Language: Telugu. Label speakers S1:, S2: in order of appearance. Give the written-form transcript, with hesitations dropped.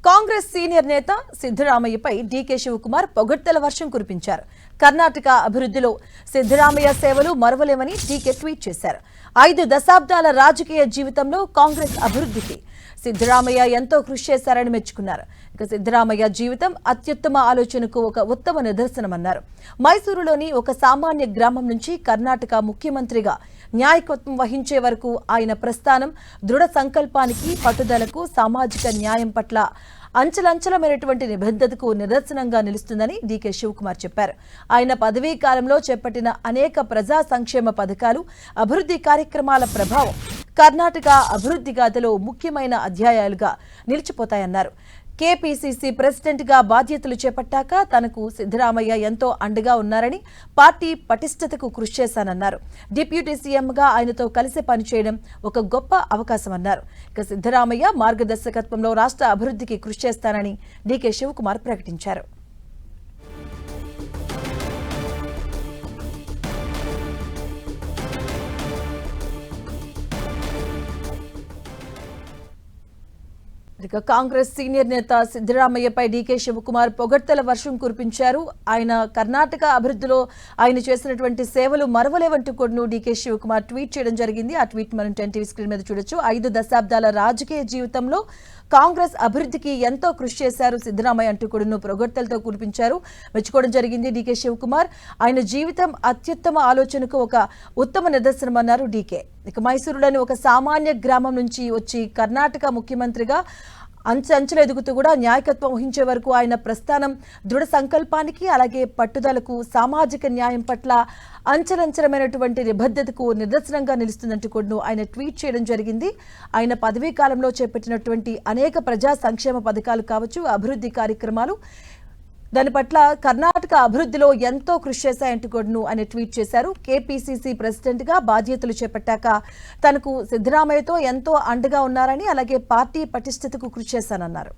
S1: కాంగ్రెస్ సీనియర్ నేత సిద్ధరామయ్యపై డీకే శివకుమార్ పొగడ్తల వర్షం కురిపించారు. కర్ణాటక అభివృద్ధిలో సిద్ధరామయ్య సేవలు మరవలేమని డీకే ట్వీట్ చేశారు. 5 దశాబ్దాల రాజకీయ జీవితంలో కాంగ్రెస్ అభివృద్ధికి సిద్ధరామయ్య ఎంతో కృషి చేశారని మెచ్చుకున్నారు. ఇక సిద్ధరామయ్య జీవితం అత్యుత్తమ ఆలోచనకు ఒక ఉత్తమ నిదర్శనమన్నారు. మైసూరులోని ఒక సామాన్య గ్రామం నుంచి కర్ణాటక ముఖ్యమంత్రిగా న్యాయకత్వం వహించే వరకు ఆయన ప్రస్థానం దృఢ సంకల్పానికి, పట్టుదలకు, సామాజిక న్యాయం పట్ల అంచలంచలమైనటువంటి నిబద్ధతకు నిదర్శనంగా నిలుస్తుందని డీకే శివకుమార్ చెప్పారు. ఆయన పదవీ కాలంలో చేపట్టిన అనేక ప్రజా సంక్షేమ పథకాలు, అభివృద్ధి కార్యక్రమాల ప్రభావం కర్ణాటక అభివృద్ధి గాథలో ముఖ్యమైన అధ్యాయాలుగా నిలిచిపోతాయన్నారు. కేపీసీసీ ప్రెసిడెంట్ గా బాధ్యతలు చేపట్టాక తనకు సిద్ధరామయ్య ఎంతో అండగా ఉన్నారని, పార్టీ పటిష్టతకు కృషి చేశానన్నారు. డిప్యూటీ సీఎంగా ఆయనతో కలిసి పనిచేయడం ఒక గొప్ప అవకాశమన్నారు. ఇక సిద్ధరామయ్య మార్గదర్శకత్వంలో రాష్ట్ర అభివృద్ధికి కృషి చేస్తానని డీకే శివకుమార్ ప్రకటించారు. ఇక కాంగ్రెస్ సీనియర్ నేత సిద్ధరామయ్యపై డీకే శివకుమార్ పొగడ్తల వర్షం కురిపించారు. ఆయన కర్ణాటక అభివృద్ధిలో ఆయన చేసినటువంటి సేవలు మరవలేవంటూ కూడా డీకే శివకుమార్ ట్వీట్ చేయడం జరిగింది. ఆ ట్వీట్ మనం 10 టీవీ స్క్రీన్ మీద చూడొచ్చు. 5 దశాబ్దాల రాజకీయ జీవితంలో కాంగ్రెస్ అభివృద్ధికి ఎంతో కృషి చేశారు సిద్ధరామయ్య అంటూ కూడా పొగడ్తలతో కురిపించారు, మెచ్చుకోవడం జరిగింది డీకే శివకుమార్. ఆయన జీవితం అత్యుత్తమ ఆలోచనకు ఒక ఉత్తమ నిదర్శనమన్నారు డీకే. ఇక మైసూరులోని ఒక సామాన్య గ్రామం నుంచి వచ్చి కర్ణాటక ముఖ్యమంత్రిగా అంచెలు ఎదుగుతూ కూడా న్యాయకత్వం వహించే వరకు ఆయన ప్రస్థానం దృఢ సంకల్పానికి, అలాగే పట్టుదలకు, సామాజిక న్యాయం పట్ల అంచలంచలమైనటువంటి నిబద్ధతకు నిదర్శనంగా నిలుస్తుందంటూ కూడా ఆయన ట్వీట్ చేయడం జరిగింది. ఆయన పదవీ కాలంలో చేపట్టినటువంటి అనేక ప్రజా సంక్షేమ పథకాలు కావచ్చు, అభివృద్ధి కార్యక్రమాలు, దాని పట్ల కర్ణాటక అభివృద్ధిలో ఎంతో కృషి చేశాయంటూ కూడా ఆయన ట్వీట్ చేశారు. కేపీసీసీ ప్రెసిడెంట్ గా బాధ్యతలు చేపట్టాక తనకు సిద్ధరామయ్యతో ఎంతో అండగా ఉన్నారని, అలాగే పార్టీ పటిష్టతకు కృషి చేశానన్నారు.